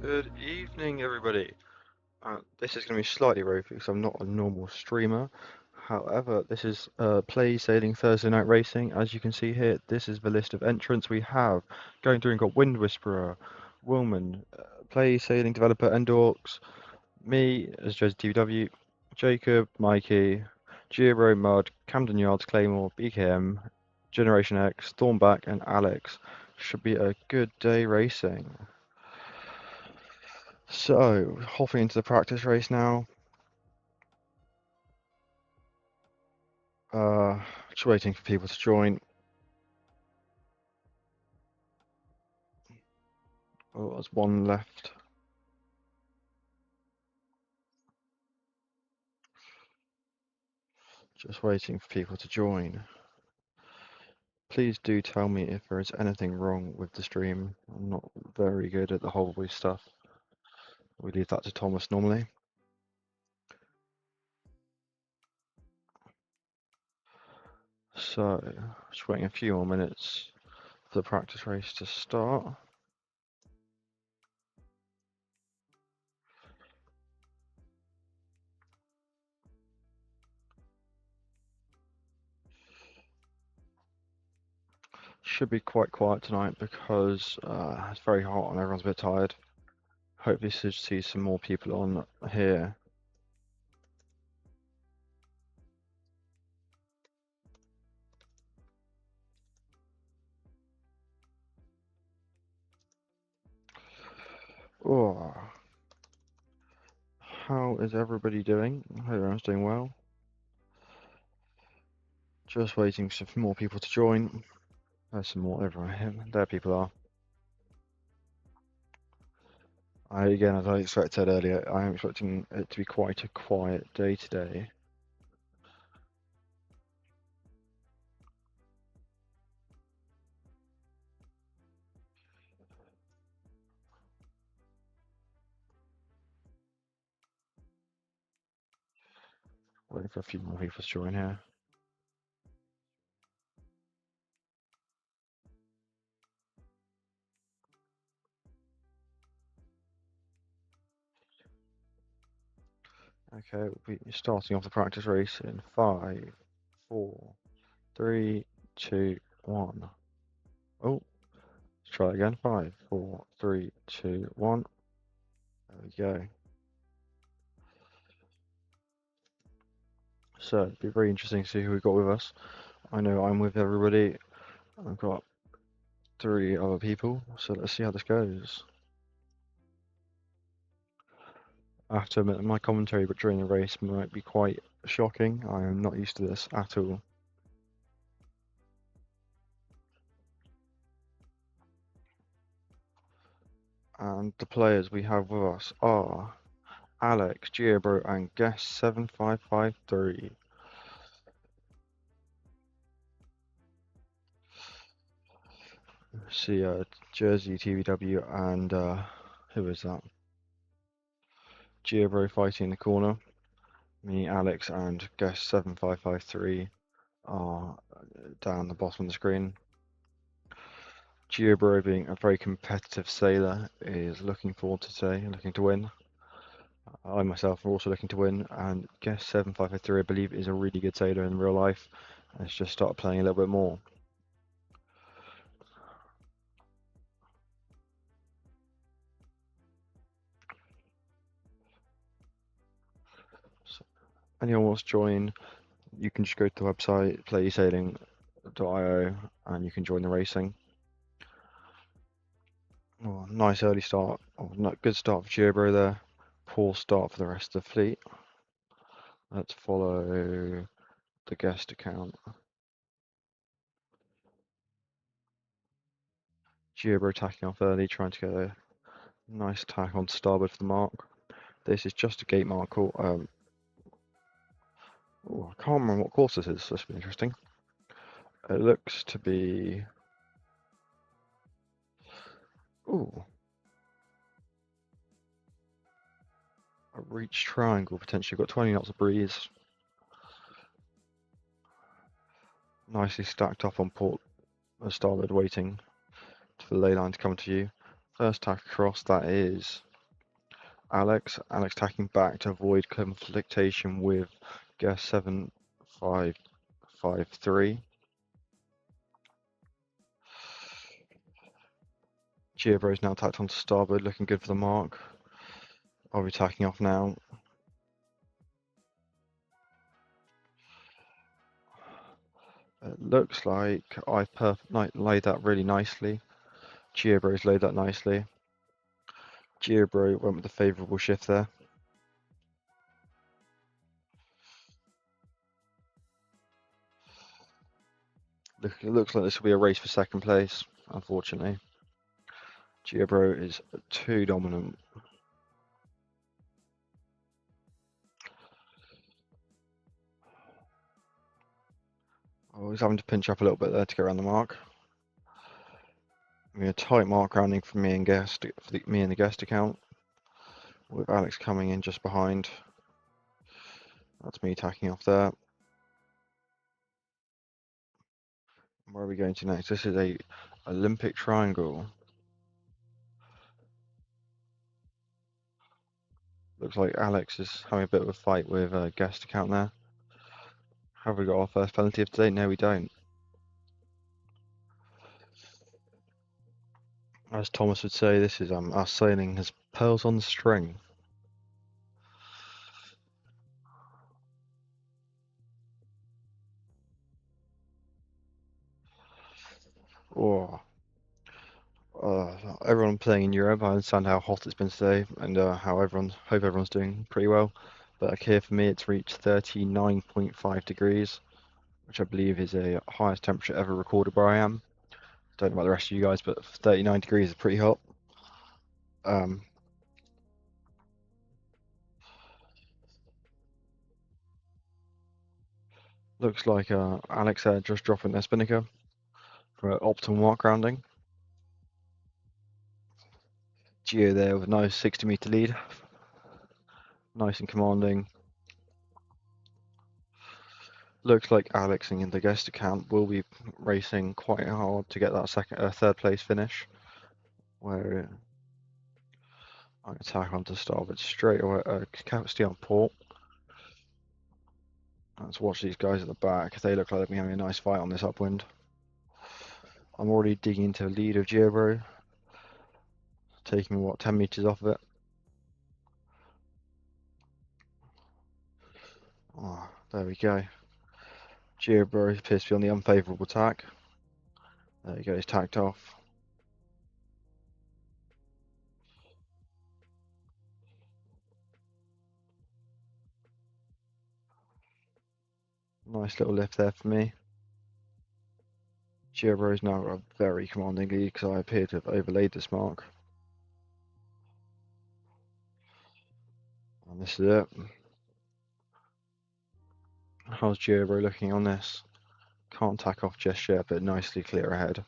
Good evening, everybody. This is going to be slightly ropey because I'm not a normal streamer. However, this is PlayeSailing Thursday Night Racing. As you can see here, this is the list of entrants we have. Going through, we've got Wind Whisperer, Willman, PlayeSailing Developer Endorks, me as Jez TVW, Jacob, Mikey, Giro Mud, Camden Yards, Claymore, BKM, Generation X, Thornback, and Alex. Should be a good day racing. So, hopping into the practice race now. Just waiting for people to join. Oh, there's one left. Just waiting for people to join. Please do tell me if there is anything wrong with the stream. I'm not very good at the whole voice stuff. We leave that to Thomas normally. So, just waiting a few more minutes for the practice race to start. Should be quite quiet tonight because it's very hot and everyone's a bit tired. Hopefully to see some more people on here. Oh, how is everybody doing? I hope everyone's doing well. Just waiting for some more people to join. There's some more everyone here. There people are. Again, as I said earlier, I am expecting it to be quite a quiet day today. Waiting for a few more people to join here. Okay, we'll be starting off the practice race in 5, 4, 3, 2, 1. Oh, let's try again. 5, 4, 3, 2, 1. There we go. So it'd be very interesting to see who we got with us. I know I'm with everybody. I've got 3 other people, so let's see how this goes. I have to admit that my commentary but during the race might be quite shocking. I am not used to this at all. And the players we have with us are Alex, Giobro, and Guest 7553. See Jersey TVW and who is that? Giobro fighting in the corner. Me, Alex, and Guest 7553 are down the bottom of the screen. Giobro, being a very competitive sailor, is looking forward to today, looking to win. I myself am also looking to win, and Guest 7553, I believe, is a really good sailor in real life, and has just started playing a little bit more. So, anyone wants to join, you can just go to the website, PlayeSailing.io, and you can join the racing. Oh, nice early start. Oh, good start for Giobro there. Poor start for the rest of the fleet. Let's follow the Guest account. Giobro tacking off early, trying to get a nice tack on starboard for the mark. This is just a gate mark. I can't remember what course this is, so this will be interesting. It looks to be... Ooh. A reach triangle, potentially. Got 20 knots of breeze. Nicely stacked up on port starboard, waiting for the ley line to come to you. First tack across, that is Alex tacking back to avoid conflictation with guest 7553. Geobro's now tacked onto starboard, looking good for the mark. I'll be tacking off now. It looks like I've laid that really nicely. Geobro's laid that nicely. Geobro went with the favourable shift there. It looks like this will be a race for second place, unfortunately. Geobro is too dominant. Oh, he's having to pinch up a little bit there to get around the mark. A tight mark rounding for me and guest for me and the guest account, with Alex coming in just behind. That's me tacking off there. Where are we going to next? This is a Olympic triangle. Looks like Alex is having a bit of a fight with a guest account there. Have we got our first penalty of today? No, we don't. As Thomas would say, this is our sailing has pearls on the string. Oh, everyone playing in Europe, I understand how hot it's been today and hope everyone's doing pretty well. But here for me, it's reached 39.5 degrees, which I believe is the highest temperature ever recorded where I am. Don't know about the rest of you guys, but 39 degrees is pretty hot. Looks like Alex just dropping their spinnaker for optimal mark rounding. Geo there with a nice 60-meter lead. Nice and commanding. Looks like Alex and the guest account will be racing quite hard to get that third place finish. Where I attack onto starboard straight away, stay on port. Let's watch these guys at the back. They look like they've been having a nice fight on this upwind. I'm already digging into the lead of Geobro, taking what 10 meters off of it. Oh, there we go. Geobro appears to be on the unfavourable tack. There you go, he's tacked off. Nice little lift there for me. Geobro's now got a very commanding lead because I appear to have overlaid this mark. And this is it. How's Geobro looking on this? Can't tack off just yet, but nicely clear ahead.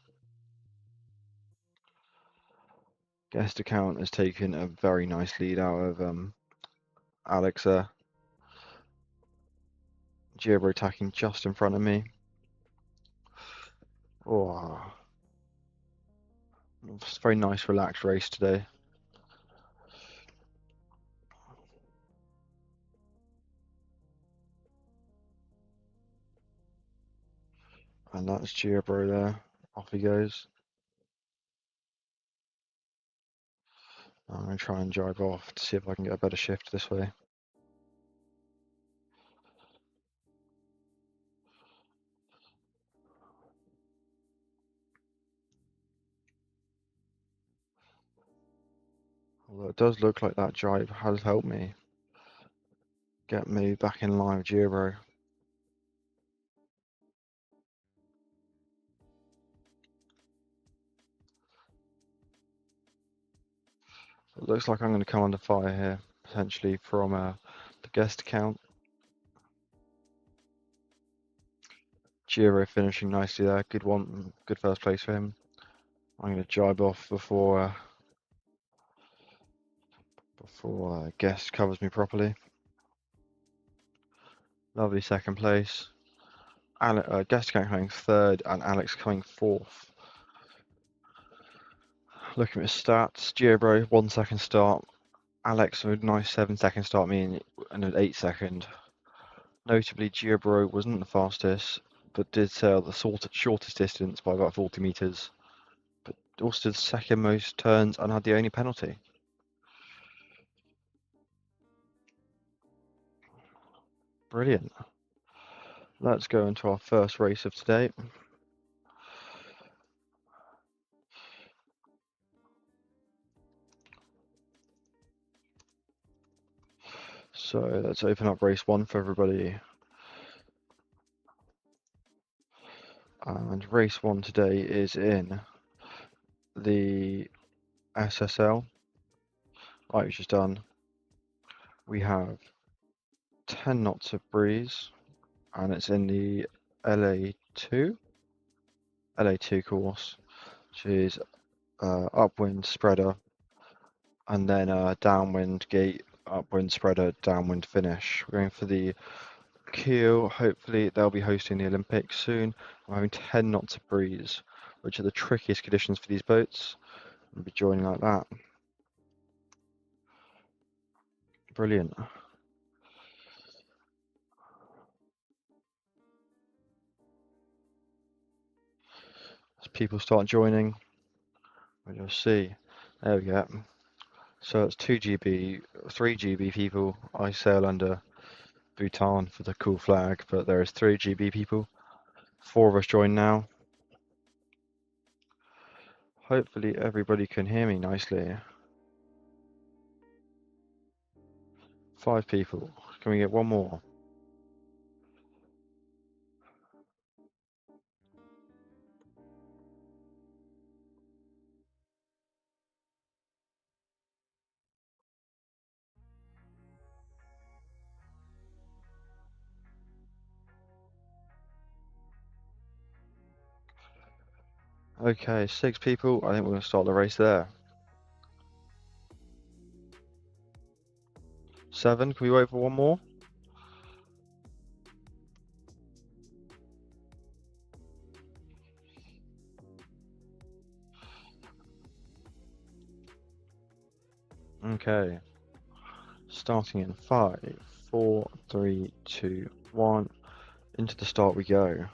Guest account has taken a very nice lead out of Alex there. Geobro tacking just in front of me. Oh, it's a very nice relaxed race today. And that's Geobro there. Off he goes. I'm going to try and drive off to see if I can get a better shift this way. Although it does look like that drive has helped me get me back in line with Geobro. It looks like I'm going to come under fire here, potentially from the guest account. Giro finishing nicely there. Good first place for him. I'm going to jibe off before guest covers me properly. Lovely second place. Guest account coming third and Alex coming fourth. Looking at his stats, Geobro 1 second start, Alex with a nice 7-second start, me and an 8-second. Notably, Giobro wasn't the fastest, but did sail the shortest distance by about 40 meters. But also did the second most turns and had the only penalty. Brilliant. Let's go into our first race of today. So let's open up race 1 for everybody. And race 1 today is in the SSL. Like we've just done, we have 10 knots of breeze, and it's in the LA2 course, which is upwind spreader, and then downwind gate, upwind spreader, downwind finish. We're going for the keel. Hopefully they'll be hosting the Olympics soon. I'm having 10 knots of breeze, which are the trickiest conditions for these boats. I'll be joining like that. Brilliant. As people start joining, we'll see. There we go. So it's 2 GB, 3 GB people. I sail under Bhutan for the cool flag, but there is 3 GB people. 4 of us join now. Hopefully everybody can hear me nicely. 5 people. Can we get one more? Okay, 6 people. I think we're going to start the race there. 7. Can we wait for one more? Okay. Starting in 5, 4, 3, 2, 1. Into the start we go.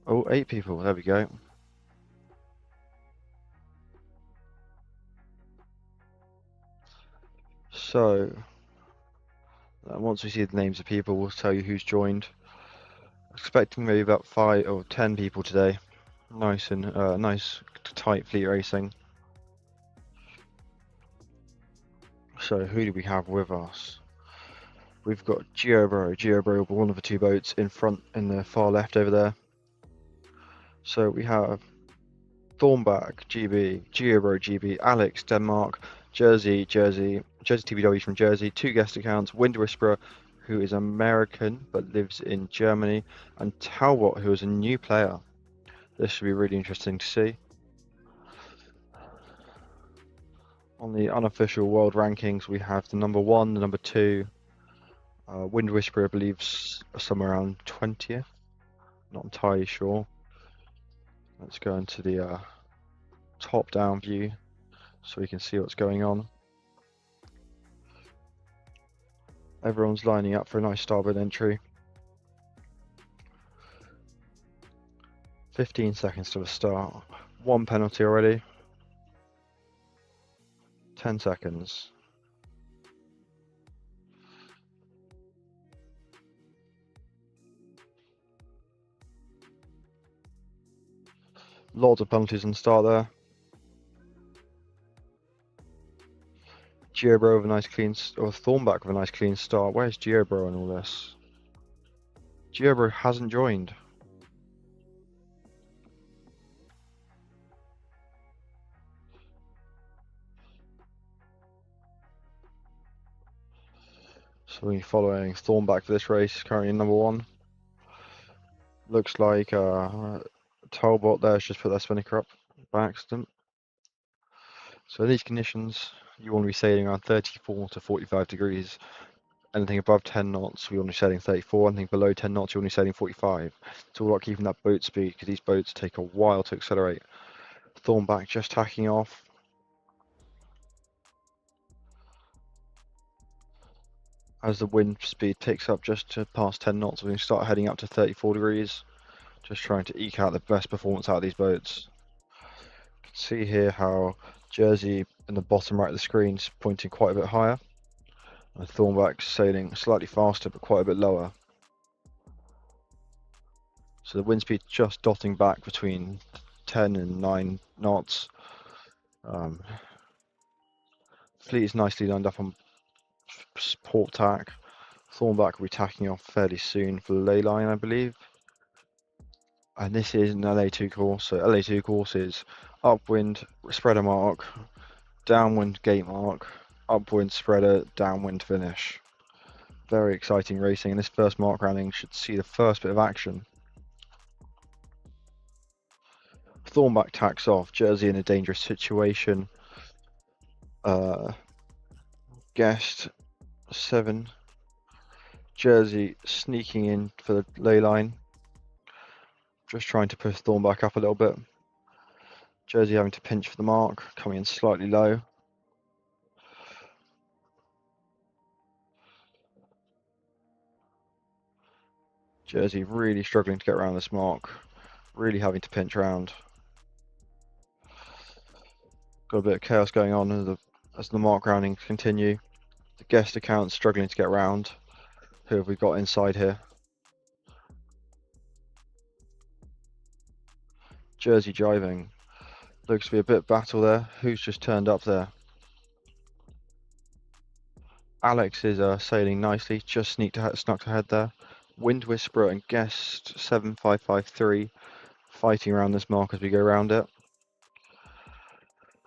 Oh, 8 people. There we go. So, once we see the names of people, we'll tell you who's joined. Expecting maybe about 5 or 10 people today. Nice and nice tight fleet racing. So who do we have with us? We've got Giobro. Giobro will be one of the 2 boats in front in the far left over there. So we have Thornback, GB, Giobro, GB, Alex, Denmark, Jersey TBW from Jersey, 2 guest accounts, Wind Whisperer, who is American but lives in Germany, and Talbot, who is a new player. This should be really interesting to see. On the unofficial world rankings, we have the number 1, the number 2. Wind Whisperer, I believe, somewhere around 20th. Not entirely sure. Let's go into the top-down view so we can see what's going on. Everyone's lining up for a nice starboard entry. 15 seconds to the start. 1 penalty already. 10 seconds. Lots of penalties on the start there. Giobro with a nice clean, or Thornback with a nice clean start. Where's Giobro in all this? Giobro hasn't joined. So we're following Thornback for this race, currently number 1. Looks like Talbot there's just put their spinnaker up by accident. So in these conditions, you want to be sailing around 34 to 45 degrees. Anything above 10 knots, we want to be sailing 34. Anything below 10 knots, you want to be sailing 45. It's all about keeping that boat speed, because these boats take a while to accelerate. Thornback just tacking off. As the wind speed picks up just to past 10 knots, we can start heading up to 34 degrees. Just trying to eke out the best performance out of these boats. You can see here how Jersey in the bottom right of the screen is pointing quite a bit higher, and Thornback's sailing slightly faster but quite a bit lower. So the wind speed just dotting back between 10 and 9 knots. Fleet is nicely lined up on port tack. Thornback will be tacking off fairly soon for the ley line, I believe. And this is an LA2 course. So LA2 course is upwind spreader mark, downwind gate mark, upwind spreader, downwind finish. Very exciting racing, and this first mark rounding should see the first bit of action. Thornback tacks off, Jersey in a dangerous situation. Guest 7, Jersey sneaking in for the ley line. Just trying to push Thornback up a little bit. Jersey having to pinch for the mark, coming in slightly low. Jersey really struggling to get around this mark, really having to pinch around. Got a bit of chaos going on as the mark roundings continue. The guest account struggling to get around. Who have we got inside here? Jersey driving. Looks to be a bit of battle there. Who's just turned up there? Alex is sailing nicely, just snuck ahead there. Wind Whisperer and Guest 7553 fighting around this mark as we go around it.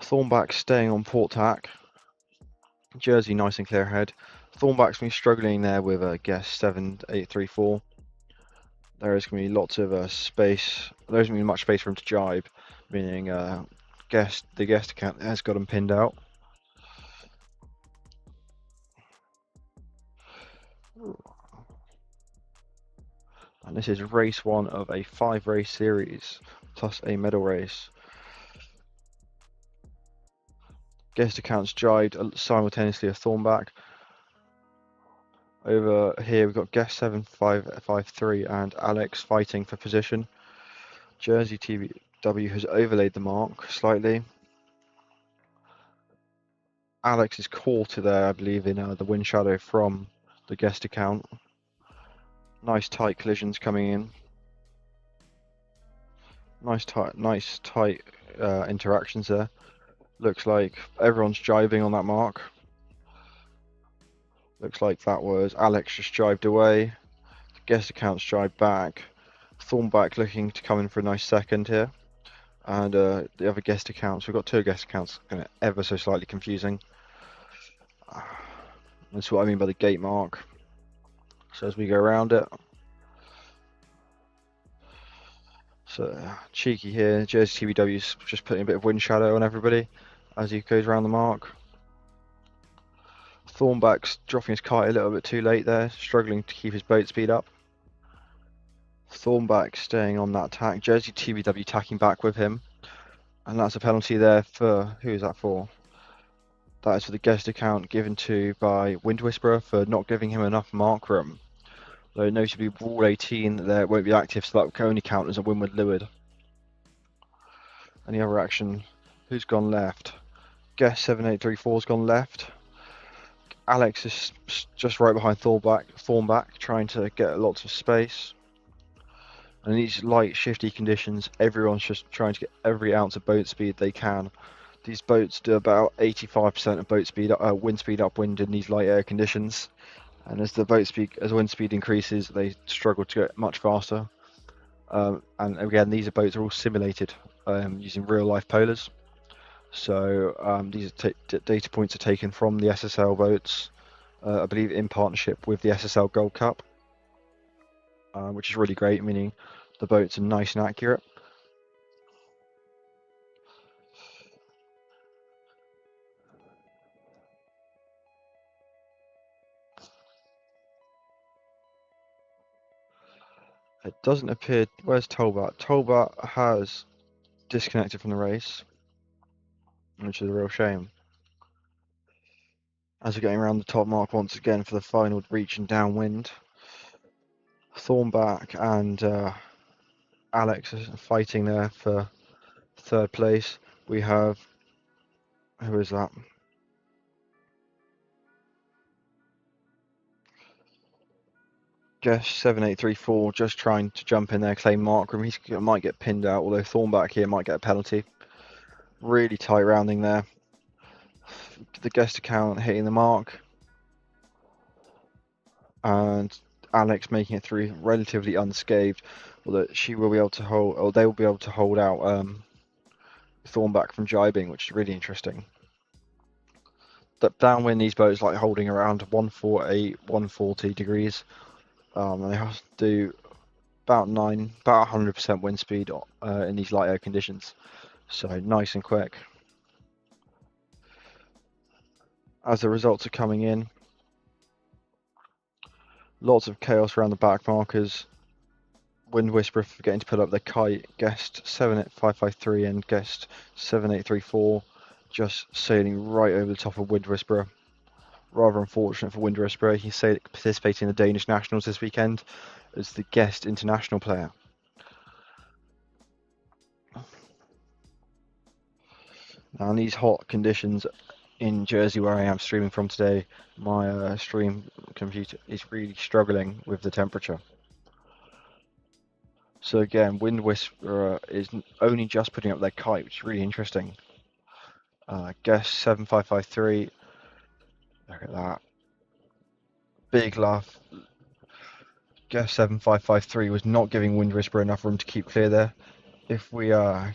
Thornback staying on port tack. Jersey nice and clear ahead. Thornback's been struggling there with Guest 7834. There is going to be lots of space. There isn't going to be much space for him to jibe, meaning the guest account has got him pinned out. And this is race 1 of a 5-race series, plus a medal race. Guest accounts jibed simultaneously of Thornback. Over here we've got Guest 7553 and Alex fighting for position. Jersey TW has overlaid the mark slightly. Alex is caught there, I believe, in the wind shadow from the guest account. Nice tight collisions coming in. Nice tight interactions there. Looks like everyone's jibing on that mark. Looks like that was Alex just jibed away. The guest account's jibed back. Thornback looking to come in for a nice second here. And the other guest accounts, we've got 2 guest accounts, kind of ever so slightly confusing. That's what I mean by the gate mark. So as we go around it. So cheeky here, Jersey TBW's just putting a bit of wind shadow on everybody as he goes around the mark. Thornback's dropping his kite a little bit too late there, struggling to keep his boat speed up. Thornback staying on that tack, Jersey TBW tacking back with him. And that's a penalty there for, who is that for? That is for the guest account given to by Wind Whisperer for not giving him enough mark room. Though notably rule 18 there won't be active, so that can only count as a windward leeward. Any other action? Who's gone left? Guest 7834's gone left. Alex is just right behind Thornback, trying to get lots of space. And in these light, shifty conditions, everyone's just trying to get every ounce of boat speed they can. These boats do about 85% of boat speed, wind speed upwind in these light air conditions. And as the wind speed increases, they struggle to go much faster. And again, these boats are all simulated using real-life polars. So these data points are taken from the SSL boats, I believe in partnership with the SSL Gold Cup, which is really great, meaning the boats are nice and accurate. It doesn't appear. Where's Tolbert? Tolbert has disconnected from the race, which is a real shame. As we're getting around the top mark once again for the final reach and downwind. Thornback and Alex are fighting there for third place. We have, who is that? Guess 7834 just trying to jump in there, claim mark room. He might get pinned out, although Thornback here might get a penalty. Really tight rounding there. The guest account hitting the mark. And Alex making it through relatively unscathed, although she will be able to hold, or they will be able to hold out Thornback from jibing, which is really interesting. Downwind, these boats like holding around 148, 140 degrees. And they have to do about 100% wind speed in these light air conditions. So nice and quick. As the results are coming in, lots of chaos around the back markers. Wind Whisperer forgetting to put up their kite. Guest 78553 and Guest 7834 just sailing right over the top of Wind Whisperer. Rather unfortunate for Wind Whisperer. He's participating in the Danish Nationals this weekend as the guest international player. Now in these hot conditions in Jersey, where I am streaming from today, my stream computer is really struggling with the temperature. So again, Wind Whisperer is only just putting up their kite, which is really interesting. Guess 7553. Look at that. Big laugh. Guess 7553 was not giving Wind Whisperer enough room to keep clear there. If we go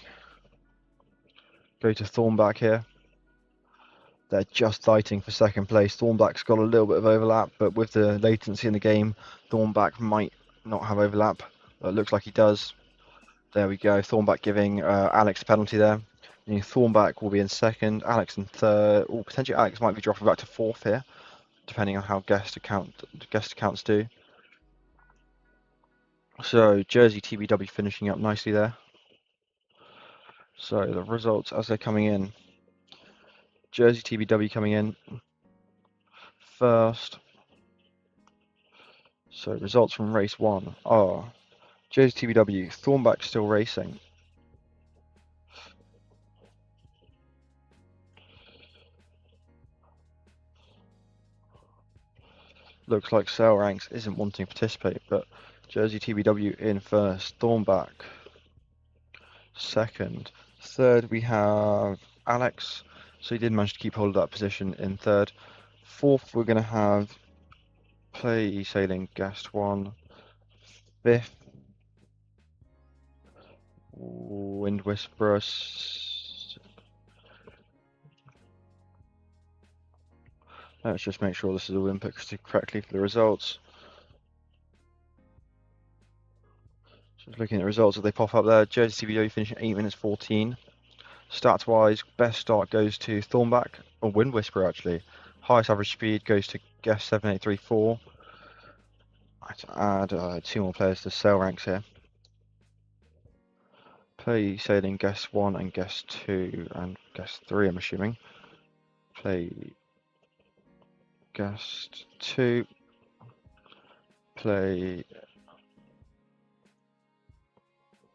to Thornback here, they're just fighting for second place. Thornback's got a little bit of overlap, but with the latency in the game, Thornback might not have overlap. It looks like he does. There we go. Thornback giving Alex a penalty there. And Thornback will be in second. Alex in third. Or potentially Alex might be dropping back to fourth here, depending on how guest accounts do. So Jersey TBW finishing up nicely there. So the results as they're coming in. Jersey TBW coming in first. So results from race 1 are Jersey TBW, Thornback still racing. Looks like Sail Ranks isn't wanting to participate, but Jersey TBW in first, Thornback second. Third we have Alex, so he did manage to keep hold of that position in third. Fourth we're going to have PlayeSailing Guest 1. Fifth, Wind Whisperer. Let's just make sure this is all input correctly for the results. Just looking at the results as they pop up there. Jersey TBW finishing 8 minutes 14. Stats wise, best start goes to Thornback, or Wind Whisperer actually. Highest average speed goes to Guest 7834. I have to add 2 more players to Sail Ranks here. Play Sailing Guest 1 and Guest 2 and Guest 3, I'm assuming. Play Guest 2. Play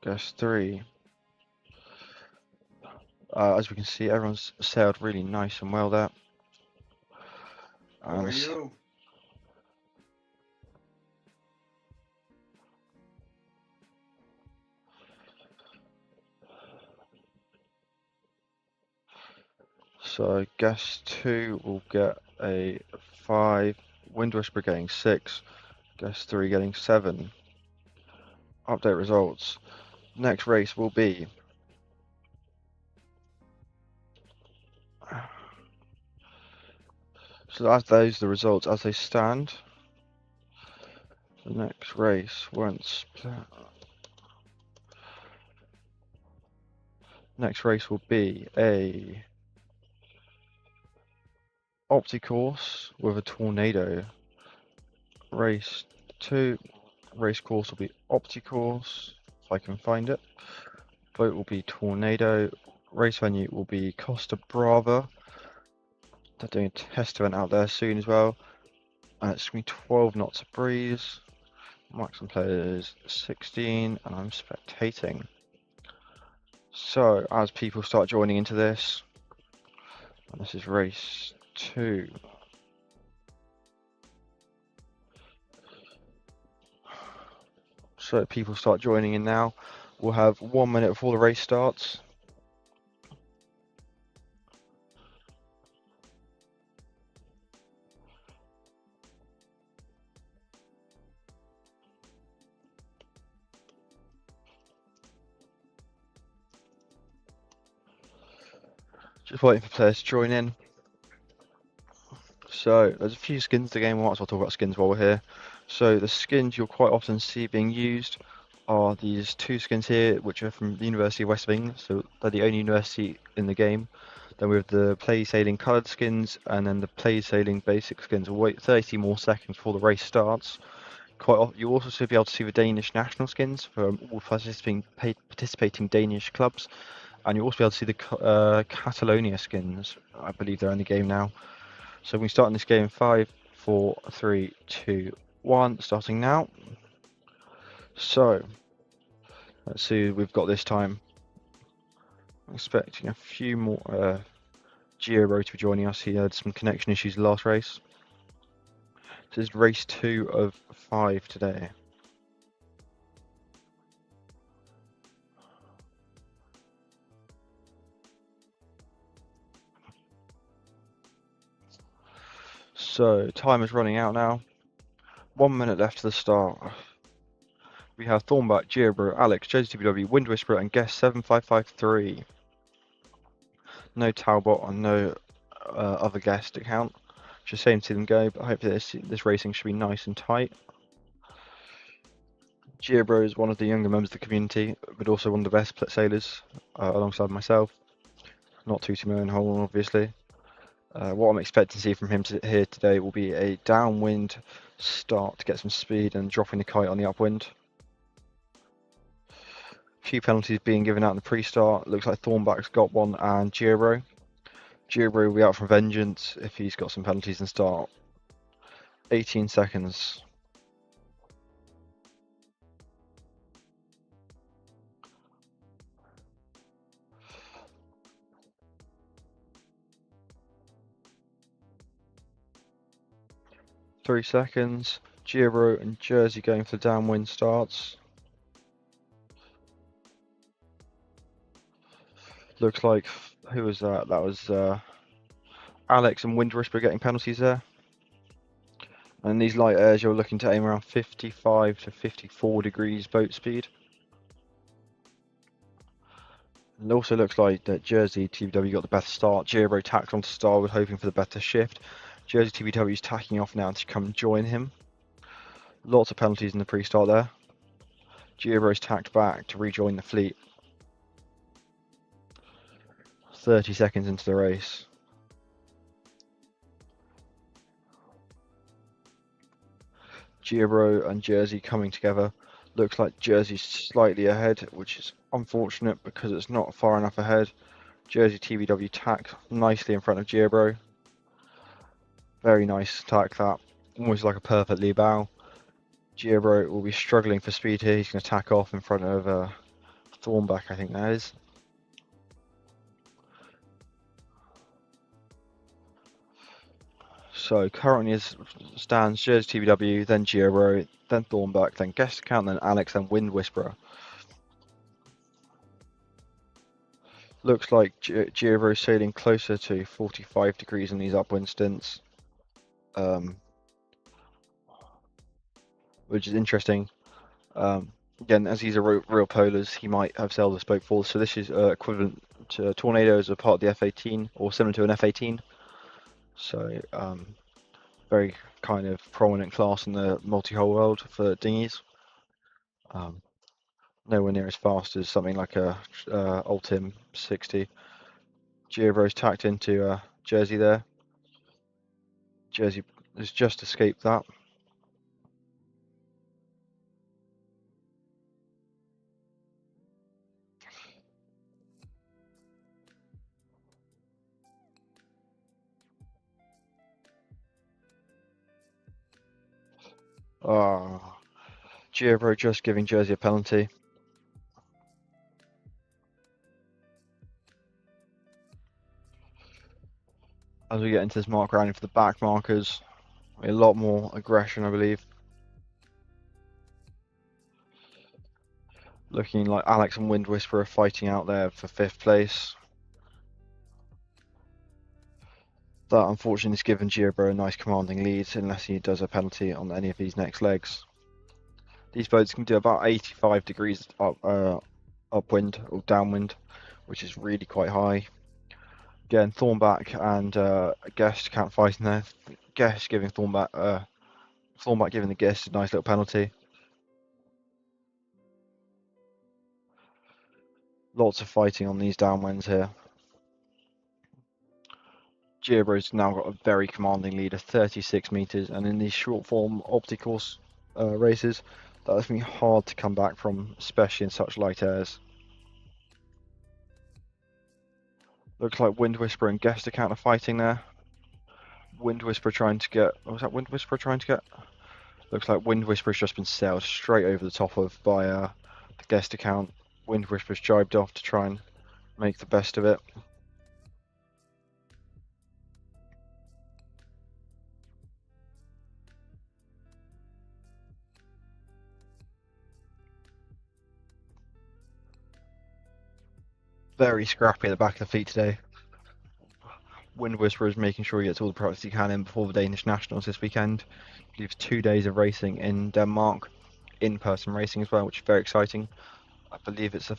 Guest 3. As we can see, everyone's sailed really nice and well there. How are you? So Guest 2 will get a 5, Wind Whisperer getting 6, Guest 3 getting 7. Update results. Next race will be so that's those the results as they stand. The next race next race will be a Opti-course with a tornado. Race 2, race course will be Opti-course, if I can find it. Boat will be Tornado. Race venue will be Costa Brava. They're doing a test event out there soon as well. And it's going to be 12 knots of breeze. Maximum players 16, and I'm spectating. So, as people start joining into this, and this is race 2. So, people start joining in now. We'll have 1 minute before the race starts. Just waiting for players to join in. So, there's a few skins in the game. We might as well talk about skins while we're here. So, the skins you'll quite often see being used are these 2 skins here, which are from the University of West of England. So, they're the only university in the game. Then we have the PlayeSailing coloured skins, and then the PlayeSailing basic skins. We'll wait 30 more seconds before the race starts. You'll also be able to see the Danish national skins from all participating Danish clubs. And you'll also be able to see the Catalonia skins. I believe they're in the game now. So we start in this game in 5, 4, 3, 2, 1, starting now. So let's see who we've got this time. I'm expecting a few more. Giro to be joining us. He had some connection issues last race. This is race 2 of 5 today. So time is running out now. 1 minute left to the start. We have Thornback, Giro, Alex, Jersey TBW, Wind Whisperer, and Guest 7553. No Talbot and no other guest account. Just shame to see them go, but hopefully this racing should be nice and tight. Giro is one of the younger members of the community, but also one of the best sailors, alongside myself. Not tooting my own horn, obviously. What I'm expecting to see from him here today will be a downwind start to get some speed and dropping the kite on the upwind. A few penalties being given out in the pre-start. Looks like Thornback's got one, and Giro. Giro will be out for vengeance if he's got some penalties in start. 18 seconds. Three seconds. Giro and Jersey going for the downwind starts. Looks like, who was that? That was Alex and Wind Whisperer getting penalties there. And these light airs, you're looking to aim around 55 to 54 degrees boat speed. It also looks like that Jersey TBW got the better start. Giro tacked onto starboard, hoping for the better shift. Jersey TBW is tacking off now to come join him. Lots of penalties in the pre-start there. Giro's tacked back to rejoin the fleet. 30 seconds into the race. Giro and Jersey coming together. Looks like Jersey's slightly ahead, which is unfortunate because it's not far enough ahead. Jersey TBW tack nicely in front of Giro. Very nice tack that. Almost like a perfect lee bow. Giro will be struggling for speed here. He's going to tack off in front of Thornback, I think that is. So currently as stands Jersey TBW, then Giro, then Thornback, then Guest Account, then Alex, then Wind Whisperer. Looks like Giro sailing closer to 45 degrees in these upwind stints, which is interesting. Again, as these are real polars, he might have sailed a spoke forward. So this is equivalent to a tornado as a part of the F-18, or similar to an F-18. So very kind of prominent class in the multi-hull world for dinghies. Nowhere near as fast as something like a Ultim 60. Giro's tacked into Jersey there. Jersey has just escaped that. Giobro just giving Jersey a penalty. As we get into this mark round for the back markers, a lot more aggression, I believe. Looking like Alex and Wind Whisperer fighting out there for 5th place. That unfortunately has given Giobro a nice commanding lead unless he does a penalty on any of these next legs. These boats can do about 85 degrees upwind or downwind, which is really quite high. Again, Thornback and Guest can't fight in there. Guest giving Thornback giving the Guest a nice little penalty. Lots of fighting on these downwinds here. Giobro's now got a very commanding lead of 36 meters, and in these short form obstacles races, that's going to be hard to come back from, especially in such light airs. Looks like Wind Whisperer and Guest account are fighting there. Wind Whisperer trying to get. What was that Wind Whisperer trying to get? Looks like Wind Whisperer's just been sailed straight over the top of by the Guest account. Wind Whisperer's jibed off to try and make the best of it. Very scrappy at the back of the fleet today. Wind Whisperer is making sure he gets all the practice he can in before the Danish Nationals this weekend. I believe 2 days of racing in Denmark, in-person racing as well, which is very exciting. I believe it's the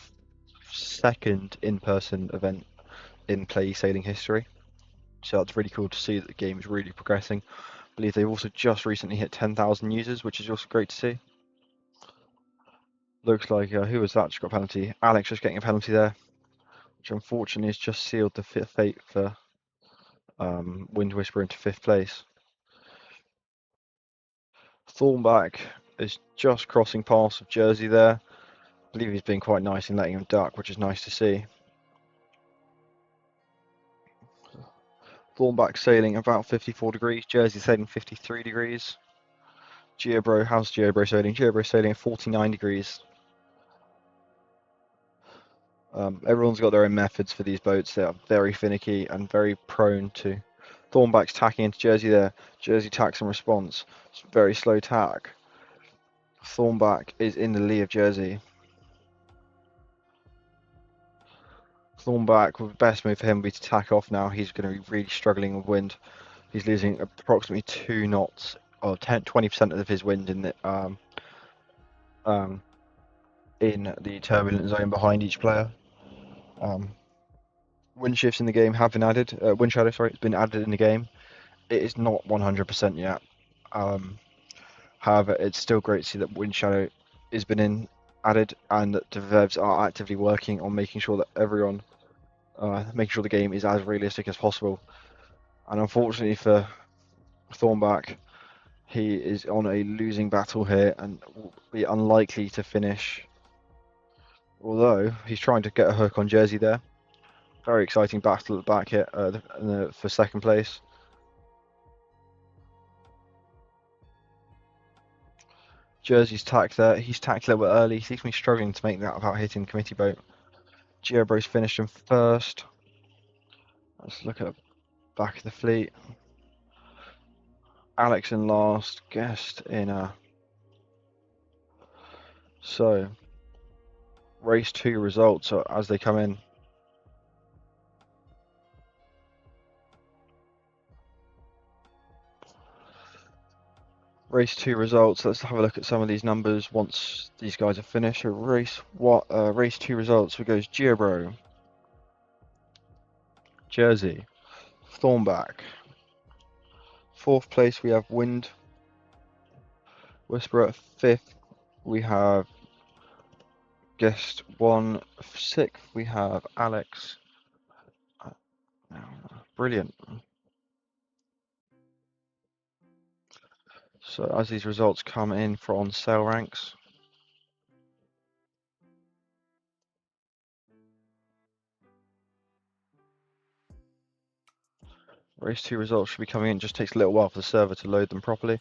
second in-person event in PlayeSailing history. So that's really cool to see that the game is really progressing. I believe they've also just recently hit 10,000 users, which is also great to see. Looks like, who was that just got a penalty? Alex just getting a penalty there, which unfortunately has just sealed the fate for Wind Whisperer into 5th place. Thornback is just crossing past of Jersey there. I believe he's been quite nice in letting him duck, which is nice to see. Thornback sailing about 54 degrees, Jersey sailing 53 degrees. How's Giobro sailing? Giobro sailing at 49 degrees. Everyone's got their own methods for these boats. They are very finicky and very prone to. Thornback's tacking into Jersey there. Jersey tacks in response. It's a very slow tack. Thornback is in the lee of Jersey. Thornback, the best move for him would be to tack off now. He's going to be really struggling with wind. He's losing approximately 2 knots, or 20% of his wind in the turbulent zone behind each player. Wind shifts in the game have been added. Wind shadow, sorry, it's been added in the game. It is not 100% yet. However, it's still great to see that wind shadow has been added, and that devs are actively working on making sure that everyone, making sure the game is as realistic as possible. And unfortunately for Thornback, he is on a losing battle here and will be unlikely to finish. Although he's trying to get a hook on Jersey there. Very exciting battle at the back here for 2nd place. Jersey's tacked there. He's tacked a little bit early. He seems to be struggling to make that without hitting the committee boat. Giobro's finished in 1st. Let's look at the back of the fleet. Alex in last. Guest in So, race 2 results as they come in. Race 2 results. Let's have a look at some of these numbers once these guys are finished. So race 2 results. We goes Giobro, Jersey, Thornback. 4th place we have Wind Whisperer. 5th we have Guest 1. 6th we have Alex. Brilliant. So as these results come in on sale ranks, race 2 results should be coming in. Just takes a little while for the server to load them properly.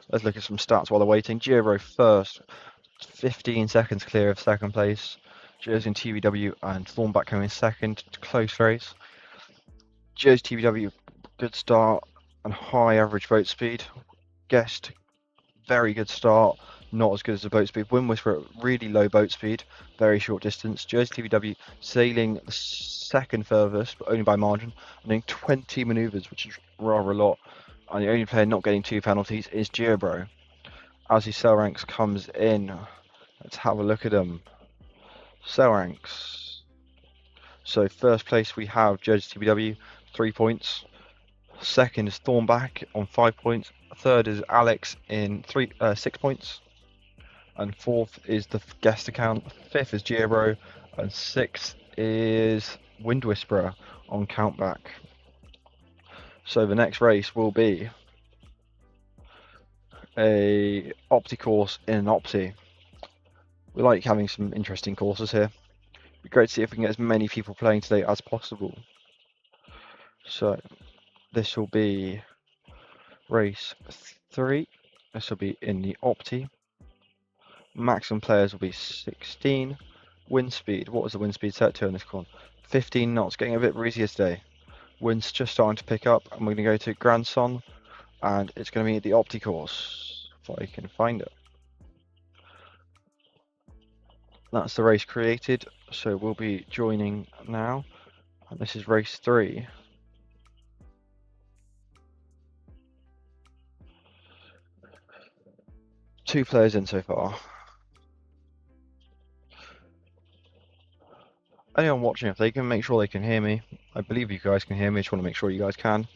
Let's look at some stats while they're waiting. Giro first, 15 seconds clear of second place. Jersey and TBW and Thornback coming second. Close race. Jersey TBW, good start and high average boat speed. Guest, very good start, not as good as the boat speed. Wind Whisperer, really low boat speed, very short distance. Jersey TBW sailing second furthest, but only by margin, and doing 20 manoeuvres, which is rather a lot. And the only player not getting 2 penalties is Geobro. As his cell ranks comes in, let's have a look at them. Cell ranks. So first place we have Jersey TBW, 3 points. Second is Thornback on 5 points. Third is Alex in 6 points. And fourth is the guest account. Fifth is Geobro. And sixth is Wind Whisperer on countback. So the next race will be a Opti course in an Opti. We like having some interesting courses here. It'd be great to see if we can get as many people playing today as possible. So this will be race 3. This will be in the Opti. Maximum players will be 16. Wind speed, what was the wind speed set to on this corner? 15 knots, getting a bit breezier today. Wind's just starting to pick up, and we're going to go to Grandson, and it's going to be the Opti course, if I can find it. That's the race created, so we'll be joining now, and this is race 3. Two players in so far. Anyone watching, if they can make sure they can hear me. I believe you guys can hear me, just want to make sure you guys can.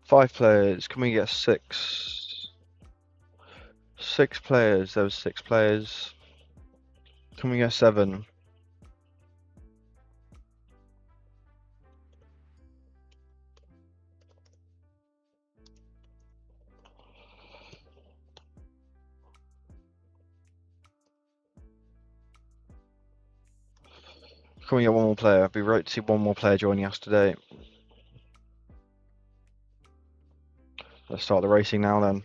Five players, can we get 6? 6 players, there was 6 players. Can we get 7? Can we get 1 more player? It'd be great to see 1 more player joining us today. Let's start the racing now then.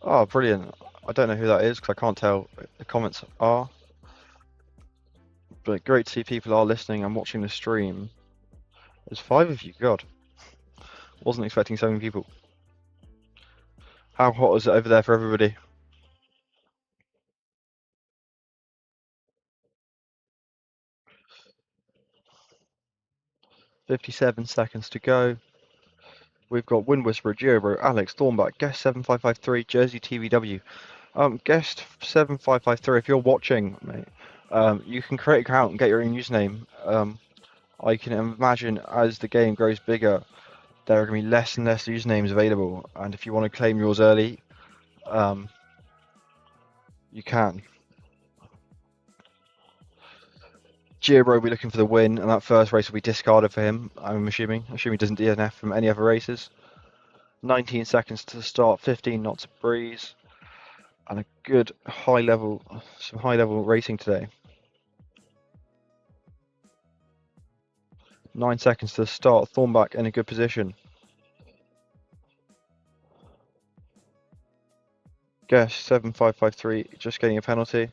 Oh, brilliant. I don't know who that is because I can't tell the comments are. But great to see people are listening and watching the stream. There's 5 of you, God. Wasn't expecting so many people. How hot is it over there for everybody? 57 seconds to go. We've got Wind Whisperer, Geobro, Alex, Thornback, Guest 7553, Jersey TVW. Guest 7553, if you're watching, mate, you can create an account and get your own username. I can imagine as the game grows bigger, there are going to be less and less usernames available, and if you want to claim yours early, you can. Geobro will be looking for the win, and that first race will be discarded for him, I'm assuming. He doesn't DNF from any other races. 19 seconds to the start, 15 knots of breeze, and a good some high level racing today. 9 seconds to the start, Thornback in a good position. Guess 7553 just getting a penalty.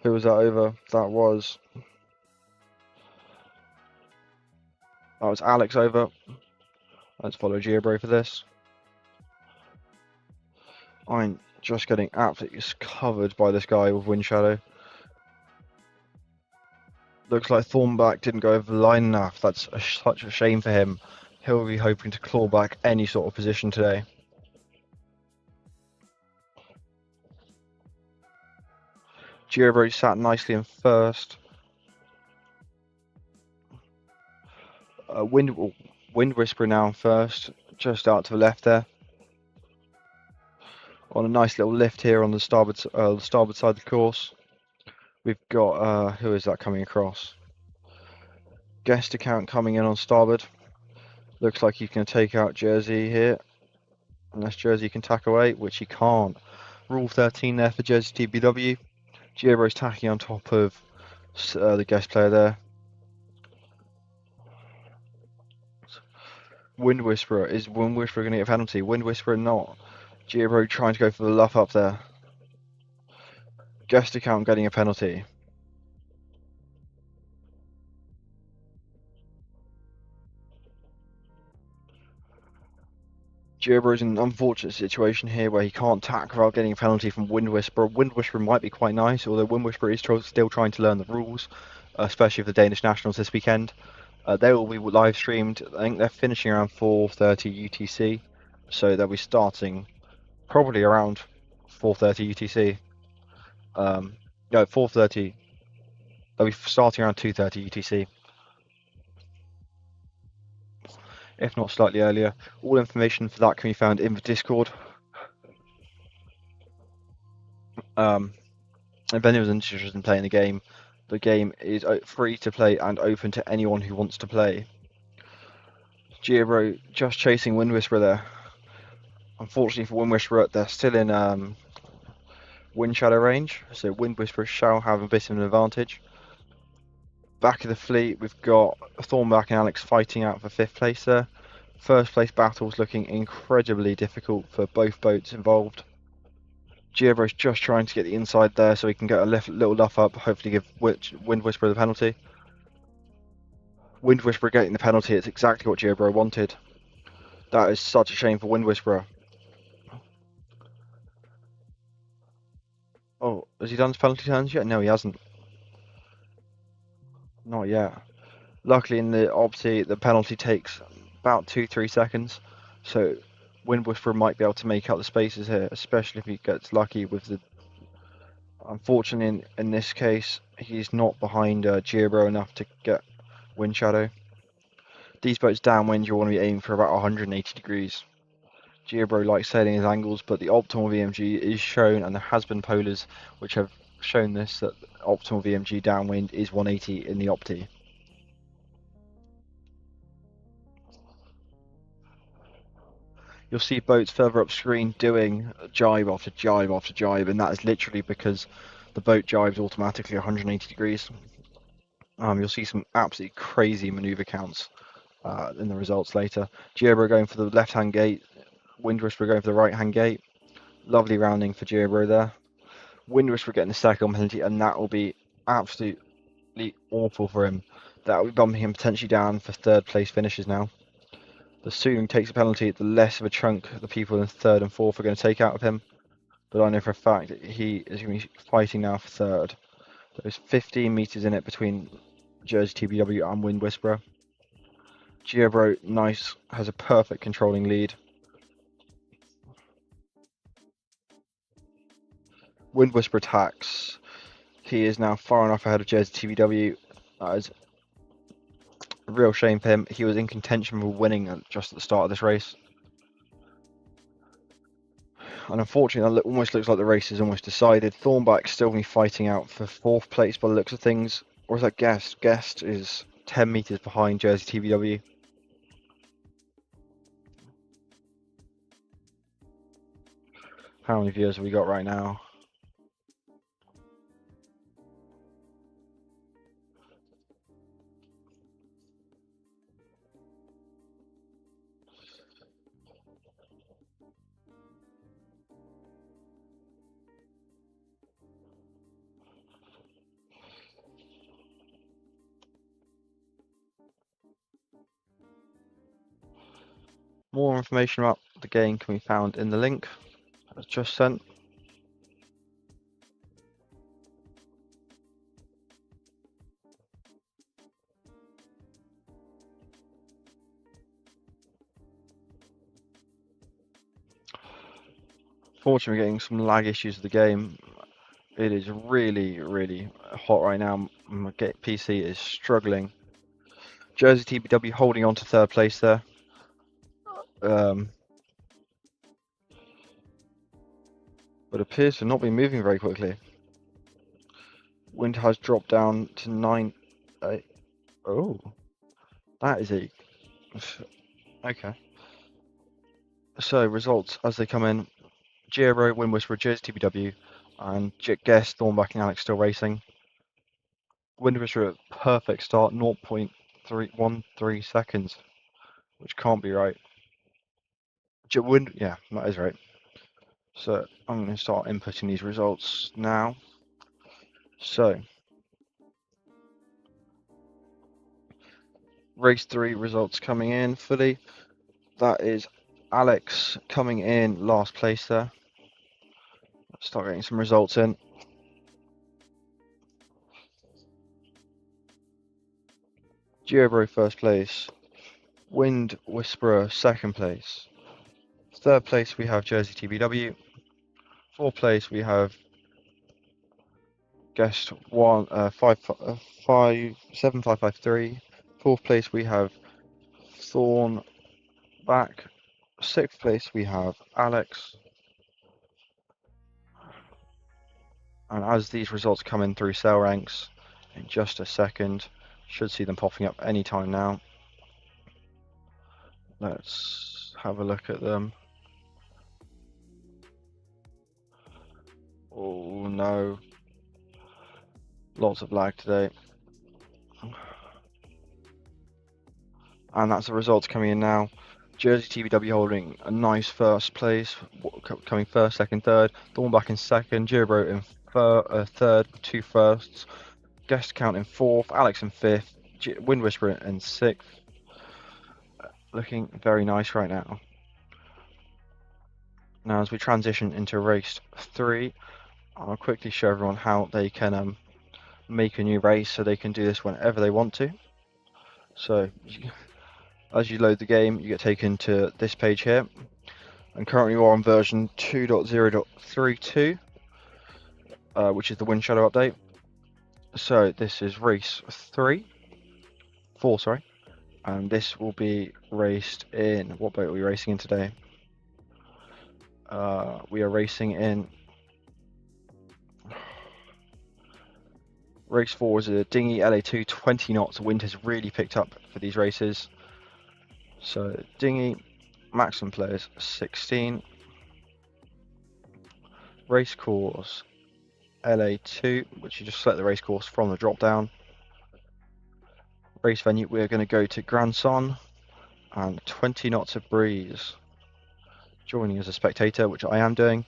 Who was that over? That was Alex over. Let's follow Geobro for this. I'm just getting absolutely covered by this guy with wind shadow. Looks like Thornback didn't go over the line enough. That's such a shame for him. He'll be hoping to claw back any sort of position today. Geobro sat nicely in first. Wind Whisperer now in first, just out to the left there. On a nice little lift here on the starboard side of the course. We've got, who is that coming across? Guest account coming in on starboard. Looks like he's going to take out Jersey here. Unless Jersey can tack away, which he can't. Rule 13 there for Jersey TBW. Giobro's tacking on top of the guest player there. Wind Whisperer. Is Wind Whisperer going to get a penalty? Wind Whisperer not. Giobro trying to go for the luff up there. Guest account getting a penalty. Giobro's in an unfortunate situation here where he can't tack without getting a penalty from Wind Whisperer. Wind Whisperer might be quite nice, although Wind Whisperer is still trying to learn the rules, especially for the Danish Nationals this weekend. They will be live streamed. I think they're finishing around 4:30 UTC, so they'll be starting probably around 4:30 UTC. No, 4:30. They'll be starting around 2:30 UTC, if not slightly earlier. All information for that can be found in the Discord. If anyone's interested in playing the game is free to play and open to anyone who wants to play. Giobro just chasing Wind Whisperer there. Unfortunately for Wind Whisperer, they're still in wind shadow range, so Wind Whisperer shall have a bit of an advantage. Back of the fleet, we've got Thornback and Alex fighting out for 5th place there. First place battles looking incredibly difficult for both boats involved. Giobro's just trying to get the inside there so he can get a little luff up, hopefully give Wind Whisperer the penalty. Wind Whisperer getting the penalty, it's exactly what Giobro wanted. That is such a shame for Wind Whisperer. Oh, has he done his penalty turns yet? No, he hasn't. Not yet. Luckily in the Opti, the penalty takes about 2-3 seconds, so Wind Whisperer might be able to make up the spaces here, especially if he gets lucky with the... Unfortunately, in this case, he's not behind Giobro enough to get wind shadow. These boats downwind, you want to be aiming for about 180 degrees. Giobro likes sailing his angles, but the optimal VMG is shown, and there has been polars which have shown this, that optimal VMG downwind is 180 in the Opti. You'll see boats further upstream doing jibe after jibe after jibe, and that is literally because the boat jibes automatically 180 degrees. You'll see some absolutely crazy maneuver counts in the results later. Giobro going for the left-hand gate, Wind Whisperer going for the right-hand gate. Lovely rounding for Giobro there. Wind Whisperer getting the second penalty, and that will be absolutely awful for him. That will be bumping him potentially down for 3rd place finishes now. The sooner he takes a penalty, the less of a chunk the people in 3rd and 4th are going to take out of him. But I know for a fact that he is going to be fighting now for 3rd. There's 15 metres in it between Jersey TBW and Wind Whisperer. Giobro, nice, has a perfect controlling lead. Wind Whisperer attacks. He is now far enough ahead of Jersey TBW. That is a real shame for him. He was in contention for winning just at the start of this race. And unfortunately, that almost looks like the race is almost decided. Thornback still going to be fighting out for 4th place by the looks of things. Or is that Guest? Guest is 10 metres behind Jersey TBW. How many viewers have we got right now? More information about the game can be found in the link that's just sent. Fortunately, we're getting some lag issues with the game. It is really, really hot right now. My PC is struggling. Jersey TBW holding on to 3rd place there. But appears to not be moving very quickly. Wind has dropped down to 9. Oh. That is a... Okay. So, results as they come in. Giro, Wind Whisperer, Jersey TBW, and Guest, Thornback and Alex still racing. Wind Whisperer, perfect start, 0.313 seconds, which can't be right. Yeah, that is right. So, I'm going to start inputting these results now. So, race 3 results coming in fully. That is Alex coming in last place there. Let's start getting some results in. Geobro first place. Wind Whisperer second place. Third place we have Jersey TBW. Fourth place we have Guest 7553. Fourth place we have Thorn back. Sixth place we have Alex. And as these results come in through cell ranks in just a second, should see them popping up anytime now. Let's have a look at them. Oh no, lots of lag today. And that's the results coming in now. Jersey TBW holding a nice first place, coming first, second, third. Thornback in second, Giro in third, 2 firsts. Guest count in fourth, Alex in fifth, Wind Whisperer in sixth. Looking very nice right now. Now as we transition into race 3, I'll quickly show everyone how they can make a new race so they can do this whenever they want to. So as you load the game, you get taken to this page here, and currently we're on version 2.0.32, which is the wind shadow update. So this is race 4, sorry, and this will be raced in, what boat are we racing in today? We are racing in race 4 is a dinghy LA2, 20 knots. Wind has really picked up for these races. So dinghy, maximum players 16. Race course LA2, which you just select the race course from the drop down. Race venue, we're going to go to Grandson and 20 knots of breeze. Joining as a spectator, which I am doing.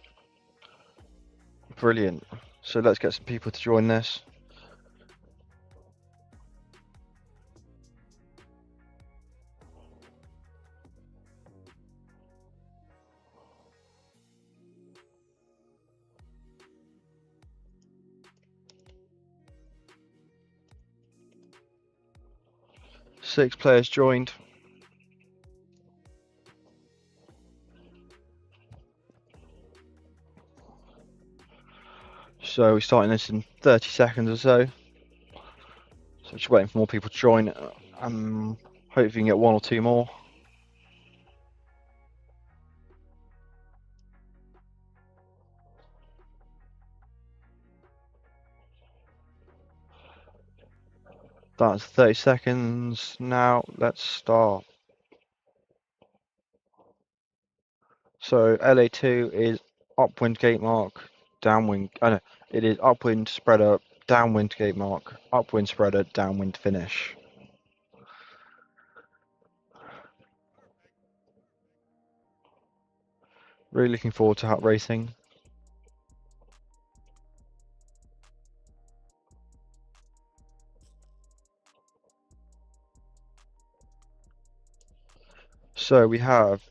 Brilliant. So let's get some people to join this. Six players joined. So we're starting this in 30 seconds or so. So just waiting for more people to join. Hopefully we can get 1 or 2 more. That's 30 seconds. Now let's start. So LA2 is upwind gate mark, downwind. Oh no, it is upwind spreader, downwind gate mark, upwind spreader, downwind finish. Really looking forward to racing. So we have,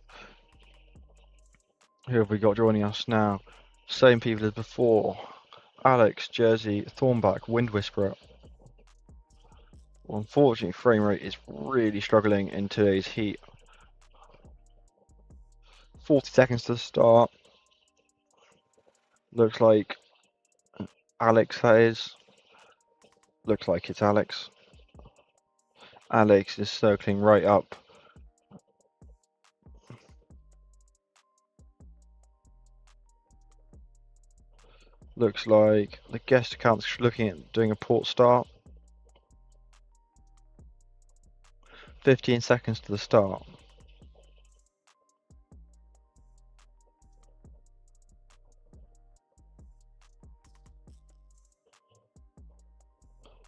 who have we got joining us now? Same people as before. Alex, Jersey, Thornback, Wind Whisperer. Well, unfortunately, frame rate is really struggling in today's heat. 40 seconds to start. Looks like Alex, that is. Looks like it's Alex. Alex is circling right up. Looks like the guest account's looking at doing a port start. 15 seconds to the start.